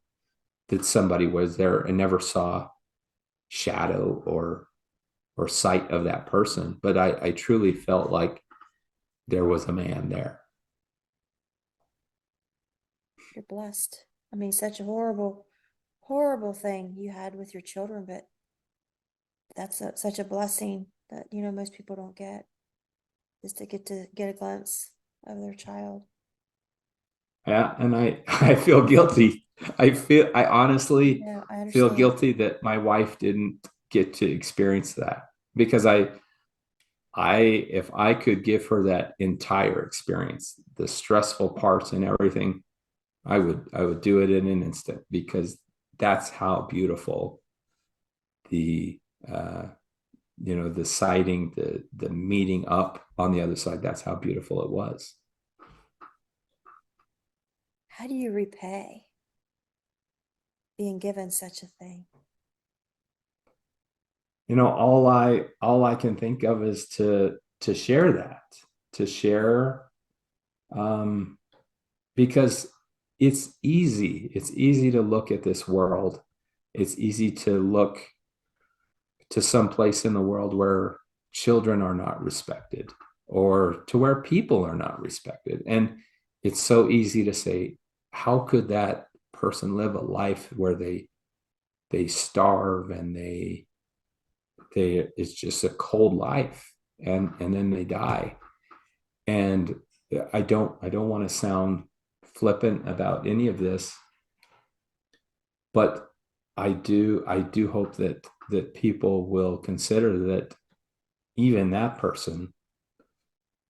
that somebody was there and never saw shadow or sight of that person. But I truly felt like there was a man there. You're blessed. I mean, such a horrible, horrible thing you had with your children, but that's such a blessing that, most people don't get, is to get a glimpse of their child. Yeah, and I feel guilty. I honestly Yeah, I feel understand. guilty that my wife didn't get to experience that, because if I could give her that entire experience, the stressful parts and everything, I would do it in an instant, because that's how beautiful the the sighting, the meeting up on the other side, that's how beautiful it was. How do you repay being given such a thing? All I can think of is to share that, to share, because it's easy to look at this world. It's easy to look to some place in the world where children are not respected, or to where people are not respected. And it's so easy to say, how could that person live a life where they starve, and they it's just a cold life, and then they die. And I don't want to sound flippant about any of this, but I do hope that people will consider that even that person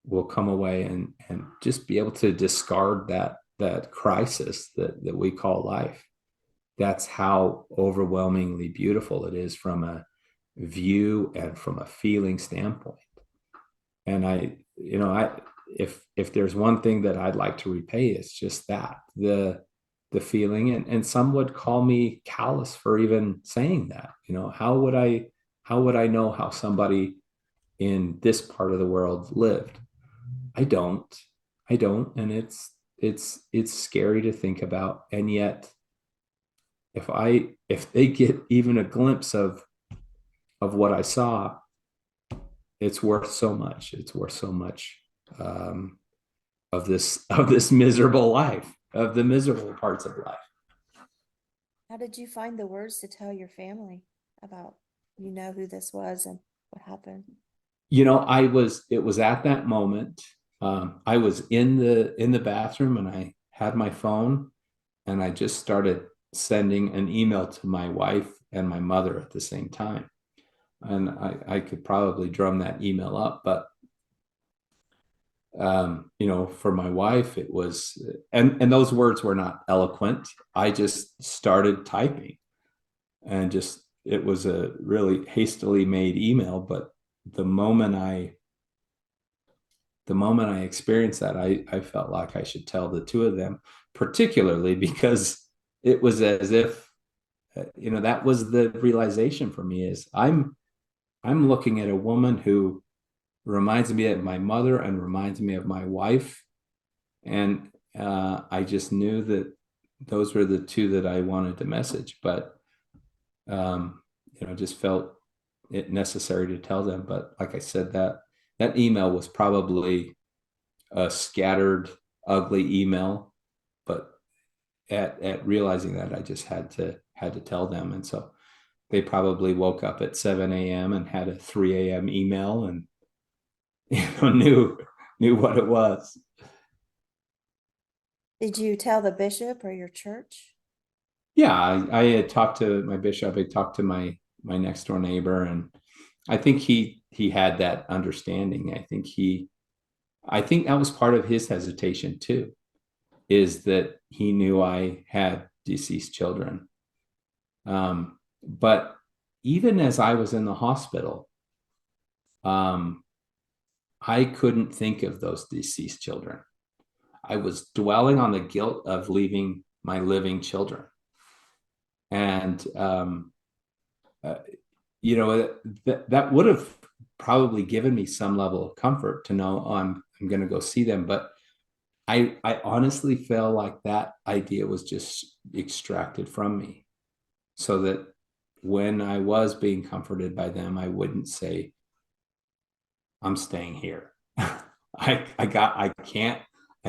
will come away and just be able to discard that crisis that we call life. That's how overwhelmingly beautiful it is from a view and from a feeling standpoint. And if there's one thing that I'd like to repay, it's just that, the feeling. And some would call me callous for even saying that. How would I know how somebody in this part of the world lived? I don't. And it's scary to think about. And yet, if they get even a glimpse of what I saw, it's worth so much. It's worth so much, of this miserable life, of the miserable parts of life. How did you find the words to tell your family about, who this was and what happened? It was at that moment. I was in the bathroom, and I had my phone, and I just started sending an email to my wife and my mother at the same time. And I could probably drum that email up, but for my wife, it was, and those words were not eloquent. I just started typing, and just, it was a really hastily made email. But the moment I experienced that, I felt like I should tell the two of them, particularly because it was as if, that was the realization for me, is I'm looking at a woman who reminds me of my mother and reminds me of my wife. And I just knew that those were the two that I wanted to message. But just felt it necessary to tell them. But like I said, that email was probably a scattered, ugly email. But at realizing that, I just had to tell them. And so they probably woke up at 7 a.m. and had a 3 a.m. email, and knew what it was. Did you tell the bishop or your church? Yeah, I had talked to my bishop. I talked to my next door neighbor, and I think he had that understanding. I think that was part of his hesitation too, is that he knew I had deceased children. But even as I was in the hospital, I couldn't think of those deceased children. I was dwelling on the guilt of leaving my living children. And, uh, that would have probably given me some level of comfort to know, oh, I'm going to go see them. But I honestly felt like that idea was just extracted from me, so that when I was being comforted by them, I wouldn't say, I'm staying here. I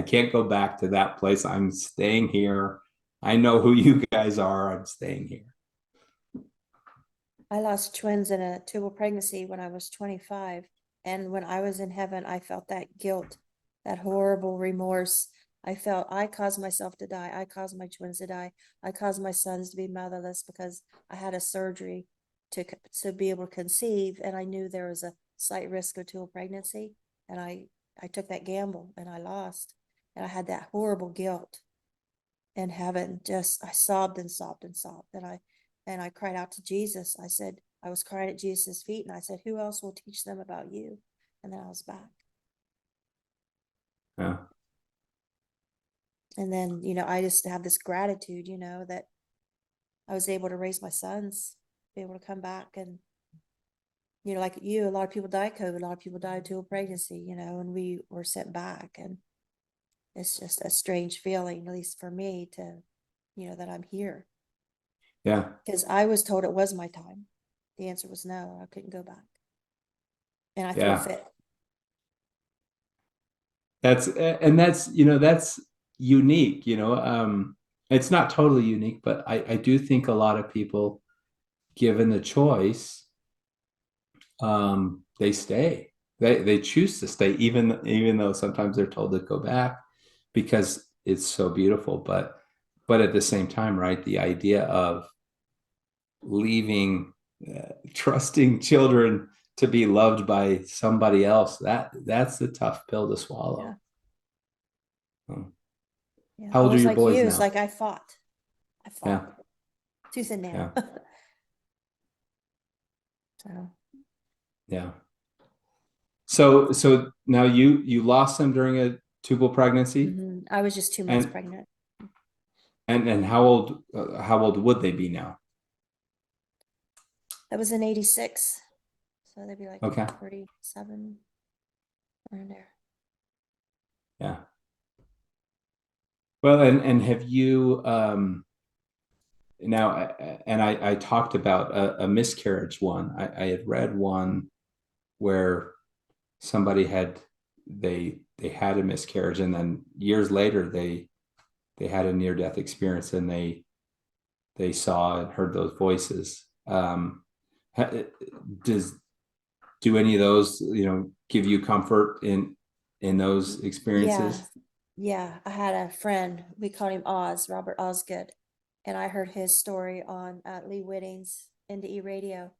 can't go back to that place. I'm staying here. I know who you guys are. I'm staying here. I lost twins in a tubal pregnancy when I was 25. And when I was in heaven, I felt that guilt, that horrible remorse. I felt I caused myself to die. I caused my twins to die. I caused my sons to be motherless because I had a surgery to be able to conceive. And I knew there was a slight risk of tubal pregnancy. And I took that gamble and I lost. And I had that horrible guilt in heaven. I sobbed and sobbed and sobbed. And I cried out to Jesus. I said, I was crying at Jesus' feet, and I said, who else will teach them about you? And then I was back. Yeah. And then, I just have this gratitude, that I was able to raise my sons, be able to come back. And, like you, a lot of people died of COVID, a lot of people died of dual pregnancy, and we were sent back. And it's just a strange feeling, at least for me, to, that I'm here. Yeah. Because I was told it was my time. The answer was no, I couldn't go back. And I threw a fit. That's unique, it's not totally unique, but I do think a lot of people, given the choice, they stay. They choose to stay, even though sometimes they're told to go back because it's so beautiful. But at the same time, right, the idea of leaving, trusting children to be loved by somebody else, that's a tough pill to swallow. Yeah. Yeah. How old are your like boys you, now? it's like I fought Yeah. tooth and nail. Yeah. So Yeah. So now you lost them during a tubal pregnancy, I was just 2 months and pregnant. and how old would they be now? That was in 86. So they'd be like Okay. 37 or in there. Yeah. Well, and have you now, and I talked about a miscarriage one. I had read one where somebody they had a miscarriage, and then years later they had a near-death experience, and they saw and heard those voices. Do any of those, give you comfort in those experiences? Yeah. I had a friend, we called him Oz, Robert Osgood. And I heard his story on Lee Whitting's NDE radio.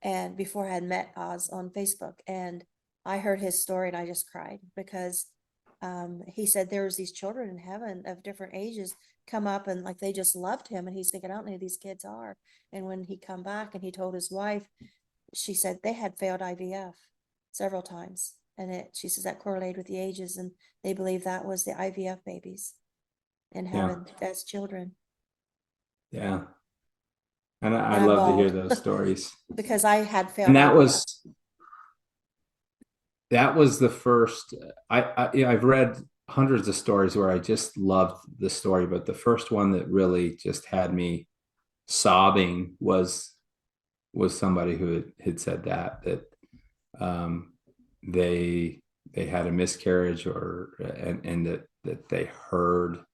And before I had met Oz on Facebook, and I heard his story and I just cried because he said there was these children in heaven of different ages come up and like they just loved him, and he's thinking, I don't know who these kids are. And when he come back and he told his wife, she said they had failed IVF several times, and she says that correlated with the ages, and they believe that was the IVF babies in heaven as children. Yeah. And I And I love to hear bawled those stories. because I had failed And that IVF. was the first. I've read hundreds of stories where I just loved the story, but the first one that really just had me sobbing was somebody who had said that they had a miscarriage, and that they heard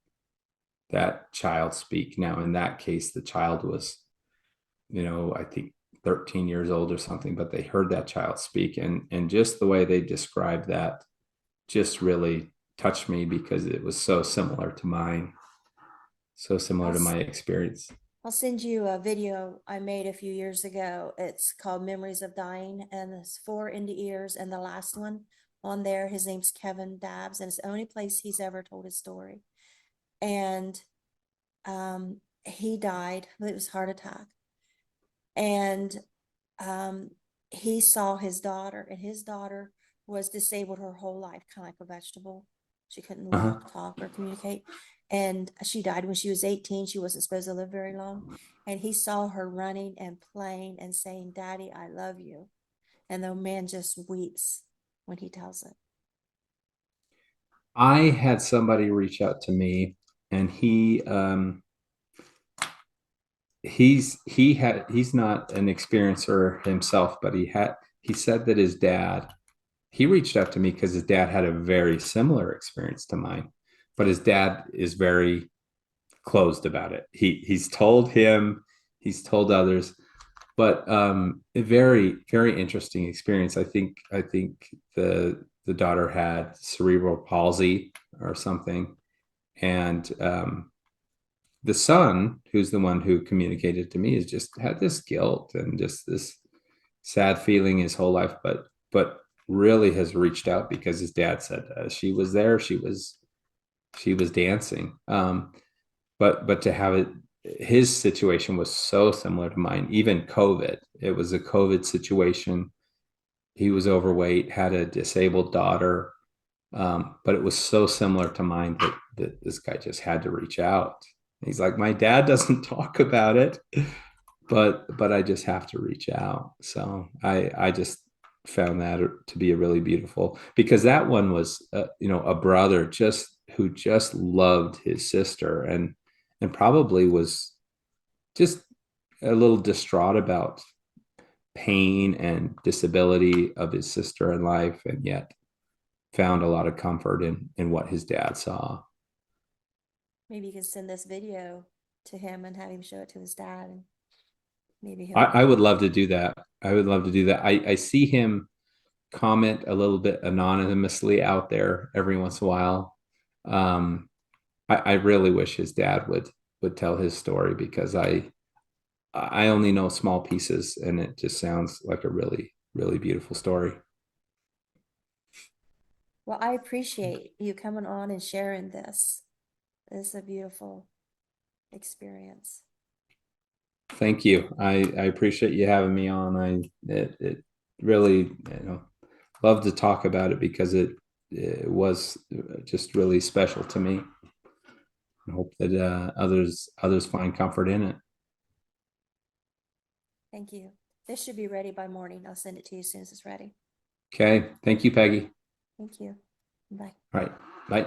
that child speak. Now, in that case, the child was, I think 13 years old or something, but they heard that child speak, and just the way they described that just really touched me because it was so similar to mine, so similar to my experience. I'll send you a video I made a few years ago. It's called Memories of Dying, and there's 4 NDEers, and the last one on there, his name's Kevin Dabbs, and it's the only place he's ever told his story. And he died, it was heart attack. And he saw his daughter, and his daughter was disabled her whole life, kind of like a vegetable. She couldn't walk, talk, or communicate. And she died when she was 18. She wasn't supposed to live very long. And he saw her running and playing and saying, Daddy, I love you. And the man just weeps when he tells it. I had somebody reach out to me, and he's not an experiencer himself, but he said that he reached out to me because his dad had a very similar experience to mine, but his dad is very closed about it. He's told others, but a very, very interesting experience. I think the daughter had cerebral palsy or something, and the son, who's the one who communicated to me, has just had this guilt and just this sad feeling his whole life, but really has reached out because his dad said she was there, she was dancing, but to have it his situation was so similar to mine. Even COVID, it was a COVID situation. He was overweight, had a disabled daughter, but it was so similar to mine that this guy just had to reach out. He's like, my dad doesn't talk about it, but I just have to reach out. So I just found that to be a really beautiful, because that one was a brother who just loved his sister, and probably was just a little distraught about pain and disability of his sister in life, and yet found a lot of comfort in what his dad saw. Maybe you can send this video to him and have him show it to his dad, and maybe he'll. I would love to do that. I would love to do that. I see him comment a little bit anonymously out there every once in a while. I really wish his dad would tell his story, because I only know small pieces, and it just sounds like a really, really beautiful story. Well, I appreciate you coming on and sharing this. It's a beautiful experience. Thank you. I appreciate you having me on. It really, love to talk about it, because it was just really special to me. I hope that others find comfort in it. Thank you. This should be ready by morning. I'll send it to you as soon as it's ready. Okay. Thank you, Peggy. Thank you. Bye. All right. Bye.